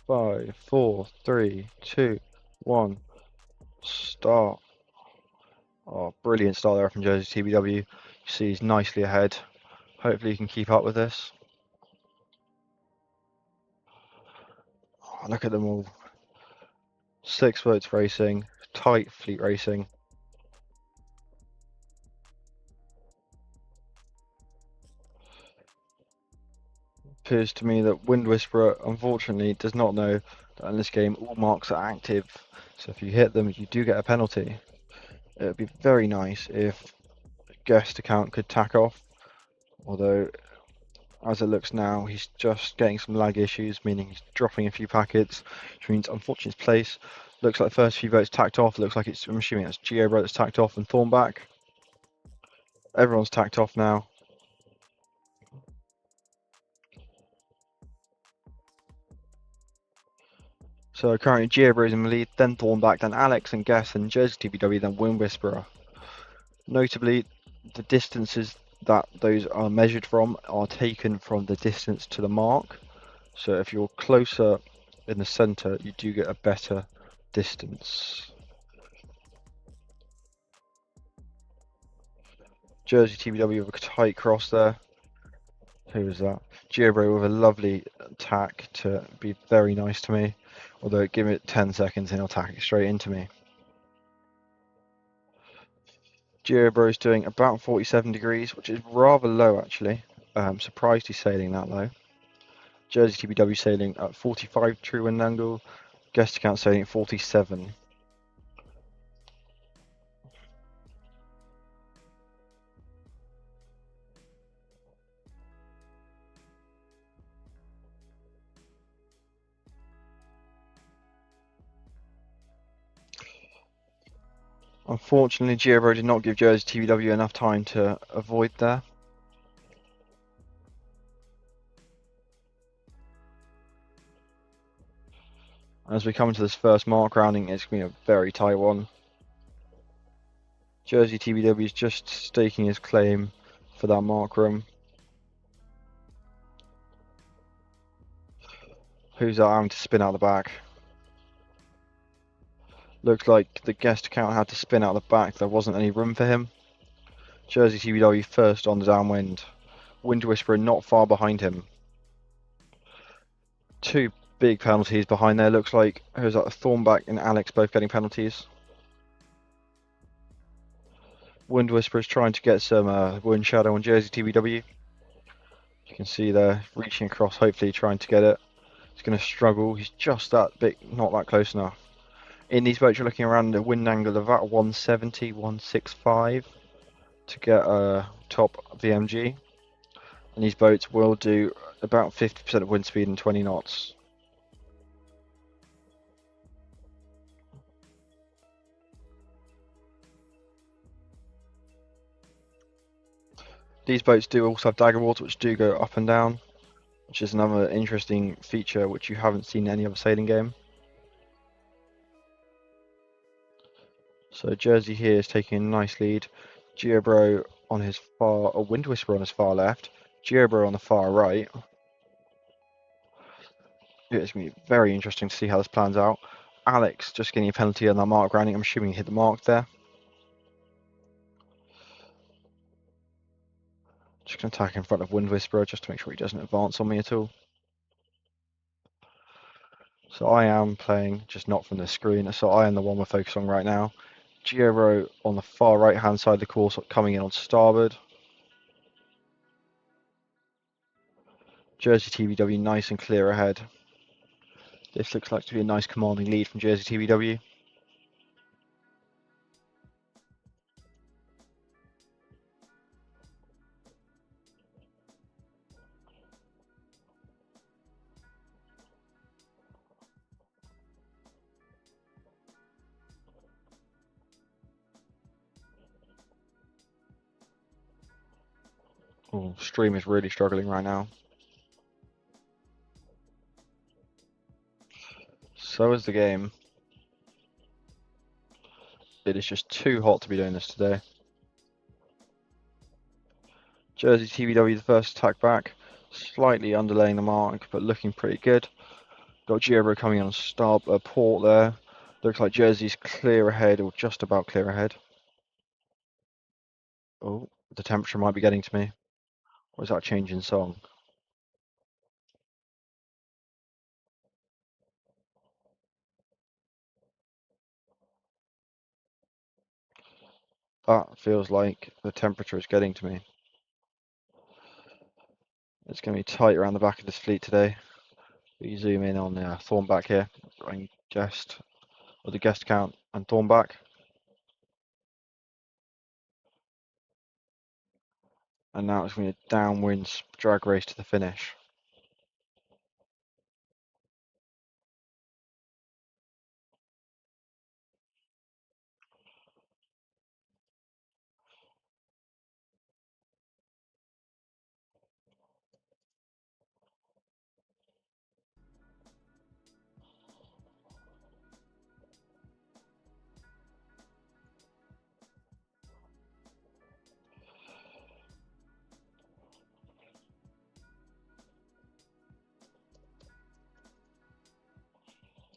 Five, four, three, two, one, start. Oh, brilliant start there from Jersey TBW. You see he's nicely ahead. Hopefully he can keep up with this. Oh, look at them all. 6 votes racing, tight fleet racing. Appears to me that Wind Whisperer unfortunately does not know that in this game all marks are active. So if you hit them, you do get a penalty. It would be very nice if guest account could tack off, although as it looks now he's just getting some lag issues, meaning he's dropping a few packets, which means unfortunately his place looks like the first few votes tacked off. Looks like I'm assuming it's Geobro that's tacked off and Thornback. Everyone's tacked off now. So currently Geobro is in the lead, then Thornback, then Alex and Guess, and Jersey TBW, then Wind Whisperer. Notably, the distances that those are measured from are taken from the distance to the mark. So if you're closer in the center, you do get a better distance. Jersey TBW with a tight cross there. Who was that? Geobro with a lovely attack to be very nice to me. Although give it 10 seconds and he'll attack it straight into me. Geobro is doing about 47 degrees, which is rather low actually. Surprised he's sailing that low. Jersey TBW sailing at 45 true wind angle. Guest account sailing at 47. Unfortunately, Geobro did not give Jersey TBW enough time to avoid there. As we come into this first mark rounding, it's going to be a very tight one. Jersey TBW is just staking his claim for that mark room. Who's that having to spin out the back? Looks like the guest account had to spin out the back. There wasn't any room for him. Jersey TBW first on the downwind. Wind Whisperer not far behind him. Two big penalties behind there. Looks like who's that? Thornback and Alex both getting penalties. Wind Whisperer is trying to get some wind shadow on Jersey TBW. You can see there reaching across, hopefully trying to get it. He's going to struggle. He's just that bit, not that close enough. In these boats, you're looking around a wind angle of about 170, 165 to get a top VMG. And these boats will do about 50% of wind speed and 20 knots. These boats do also have dagger walls, which do go up and down, which is another interesting feature which you haven't seen in any other sailing game. So Jersey here is taking a nice lead. Geobro on his far, or Wind Whisperer on his far left. Geobro on the far right. It's going to be very interesting to see how this plans out. Alex just getting a penalty on that mark grounding. I'm assuming he hit the mark there. Just going to attack in front of Wind Whisperer just to make sure he doesn't advance on me at all. So I am playing, just not from the screen, so I am the one we're focused on right now. Geobro on the far right hand side of the course coming in on starboard. Jersey TBW nice and clear ahead. This looks like to be a nice commanding lead from Jersey TBW. Oh, stream is really struggling right now. So is the game. It is just too hot to be doing this today. Jersey TBW the first attack back, slightly underlaying the mark, but looking pretty good. Got Giro coming on port there. Looks like Jersey's clear ahead, or just about clear ahead. Oh, the temperature might be getting to me. Or is that a change in song? That feels like the temperature is getting to me. It's going to be tight around the back of this fleet today. We zoom in on Thornback here, and the guest count and Thornback. And now it's going to be a downwind drag race to the finish.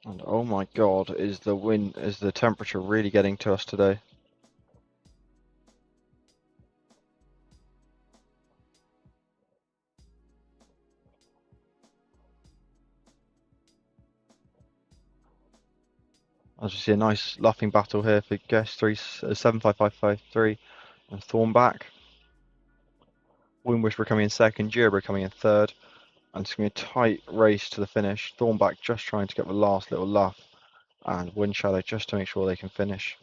And oh my god, is the temperature really getting to us today? As we see a nice luffing battle here for guest 75553 and Thornback. Wind Whisperer coming in second, Giro coming in third. And it's going to be a tight race to the finish. Thornback just trying to get the last little luff. And Wind Shadow just to make sure they can finish.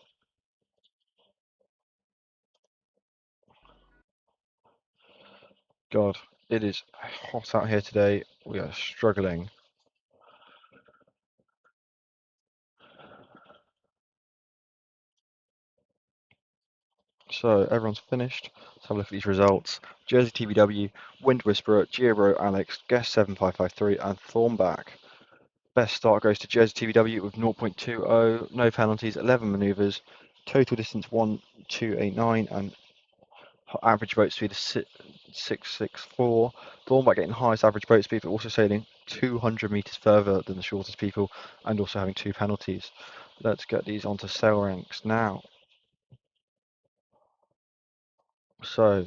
God, it is hot out here today. We are struggling. So everyone's finished. Let's have a look at these results. Jersey TBW, Wind Whisperer, Giro Alex, Guest 7553 and Thornback. Best start goes to Jersey TBW with 0.20, no penalties, 11 manoeuvres, total distance 1289 and average boat speed of 664. Thornback getting highest average boat speed, but also sailing 200 meters further than the shortest people and also having 2 penalties. Let's get these onto sail ranks now. So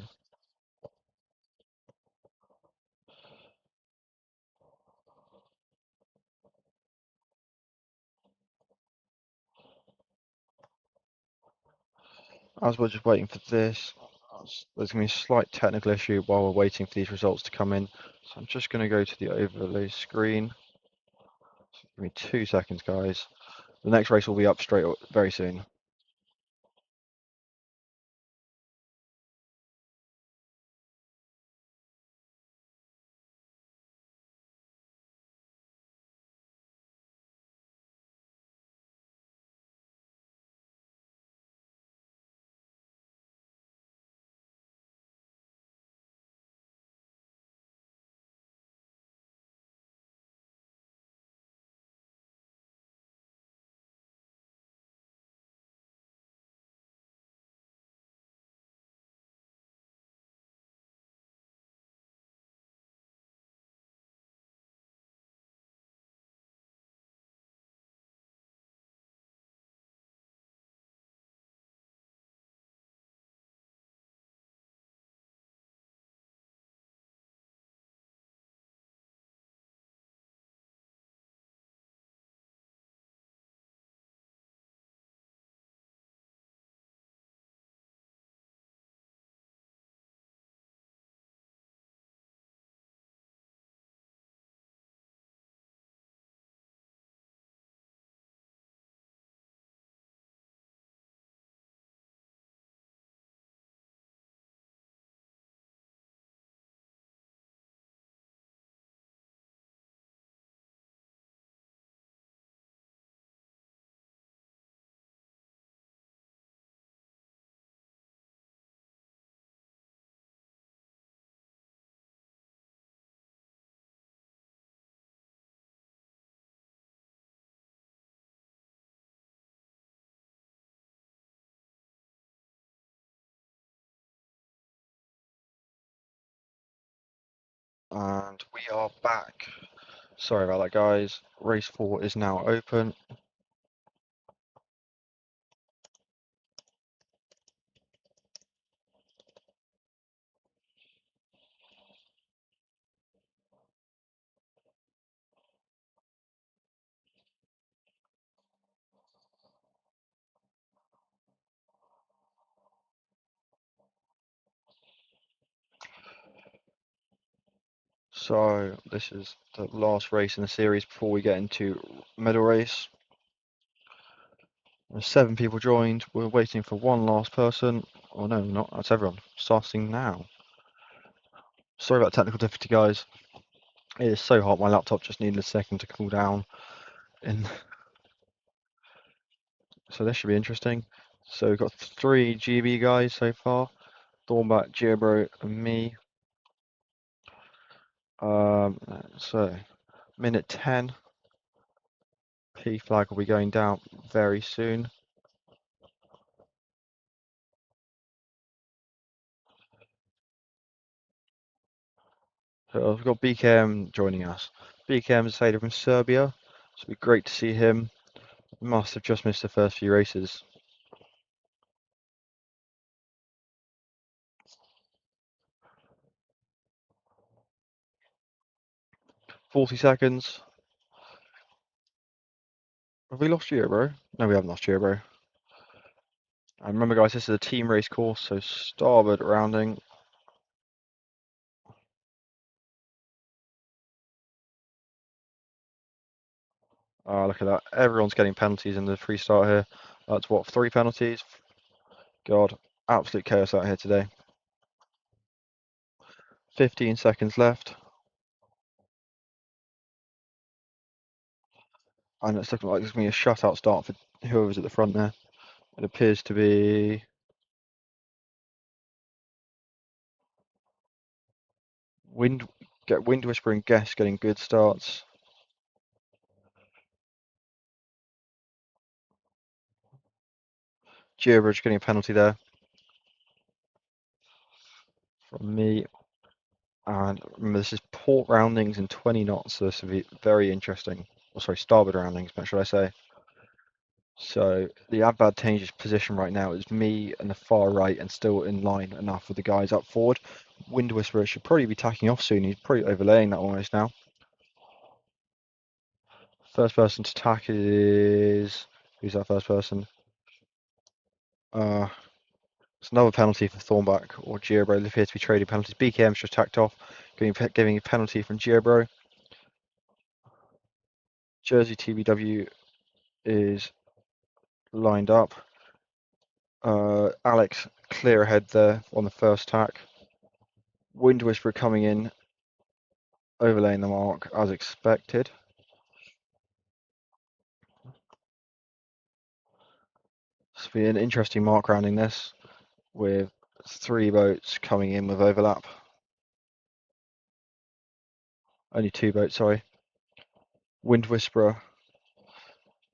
as we're just waiting for this, there's going to be a slight technical issue while we're waiting for these results to come in. So I'm just going to go to the overlay screen. So give me 2 seconds, guys. The next race will be up very soon. And we are back. Sorry about that, guys. Race 4 is now open. So this is the last race in the series before we get into medal race. There's 7 people joined. We're waiting for one last person. Oh no, not that's everyone. Starting now. Sorry about technical difficulty, guys. It is so hot. My laptop just needed a second to cool down. And so this should be interesting. So we've got 3 GB guys so far. Thornback, Geobro, and me. So minute 10. P flag will be going down very soon. So we've got BKM joining us. BKM is a sailor from Serbia, so it'll be great to see him. Must have just missed the first few races. 40 seconds. Have we lost Geo, No, we haven't lost Geo, And remember, guys, this is a team race course, so starboard rounding. Look at that. Everyone's getting penalties in the free start here. That's what, 3 penalties? God, absolute chaos out here today. 15 seconds left. And it's looking like there's going to be a shutout start for whoever's at the front there. It appears to be Wind Whisper and Guess getting good starts. Geobridge getting a penalty there from me. And remember, this is port roundings and 20 knots, so this will be very interesting. Oh, sorry, starboard roundings, but should I say? So the advantageous position right now is me and the far right, and still in line enough with the guys up forward. Wind Whisperer should probably be tacking off soon. He's probably overlaying that almost now. First person to tack is who's that first person? It's another penalty for Thornback or Geobro. They appear to be trading penalties. BKM's just tacked off, giving a penalty from Geobro. Jersey TBW is lined up. Alex clear ahead there on the first tack. Wind Whisperer coming in, overlaying the mark as expected. This will be an interesting mark rounding this, with 3 boats coming in with overlap. Only 2 boats, sorry. Wind Whisperer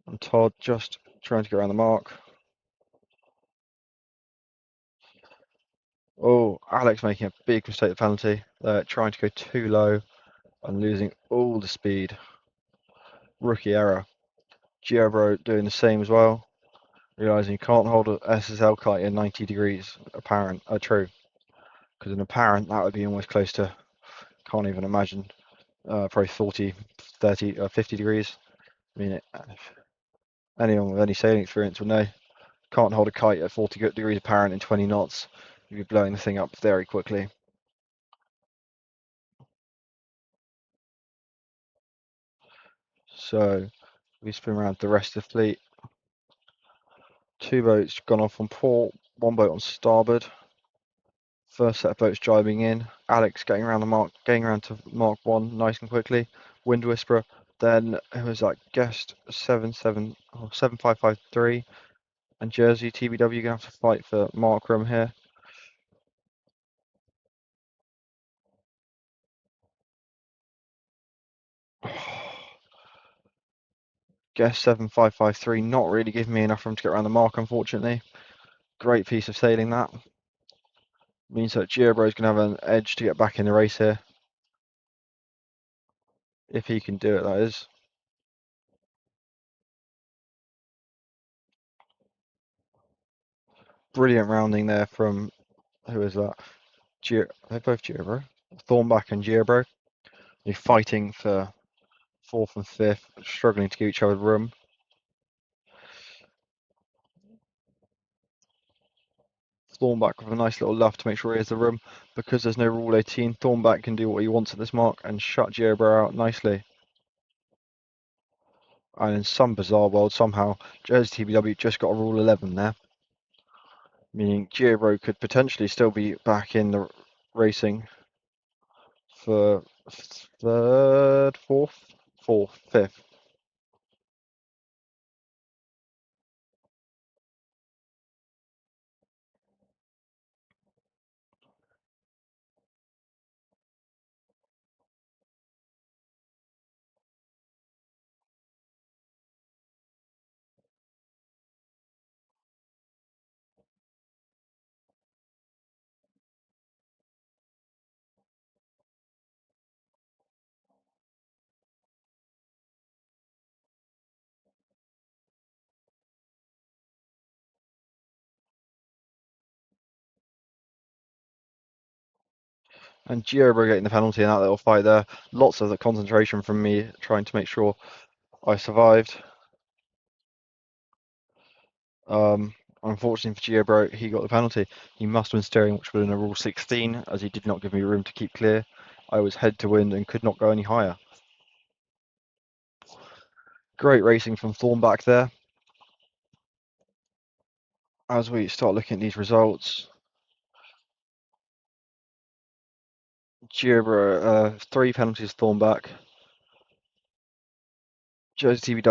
and Todd just trying to get around the mark. Oh, Alex making a big mistake of penalty. Trying to go too low and losing all the speed. Rookie error. Geobro doing the same as well. Realizing you can't hold a SSL kite in 90 degrees apparent. True. Because an apparent, that would be almost close to, can't even imagine, probably 40, 30, 50 degrees. I mean, anyone with any sailing experience would know. Can't hold a kite at 40 degrees apparent in 20 knots. You'd be blowing the thing up very quickly. So we spin around the rest of the fleet. 2 boats gone off on port, 1 boat on starboard. First set of boats driving in. Alex getting around the mark, getting around to mark 1 nice and quickly. Wind Whisperer. Then who was that? Guest 7553 and Jersey TBW gonna have to fight for mark room here. Guest 7553 not really giving me enough room to get around the mark, unfortunately. Great piece of sailing that. Means that Geobro is gonna have an edge to get back in the race here. If he can do it, that is. Brilliant rounding there from, who is that? They're both Giobro. Thornback and Giobro. They're fighting for fourth and fifth, struggling to give each other room. Thornback with a nice little luff to make sure he has the room. Because there's no Rule 18, Thornback can do what he wants at this mark and shut Giobro out nicely. And in some bizarre world, somehow, Jersey TBW just got a Rule 11 there. Meaning Giobro could potentially still be back in the racing for third, fourth, fifth. And Giobro getting the penalty in that little fight there. Lots of the concentration from me trying to make sure I survived. Unfortunately for Giobro, he got the penalty. He must have been steering, which would have been a Rule 16, as he did not give me room to keep clear. I was head to wind and could not go any higher. Great racing from Thornback there. As we start looking at these results, Giobro, 3 penalties Thornback. Jersey TBW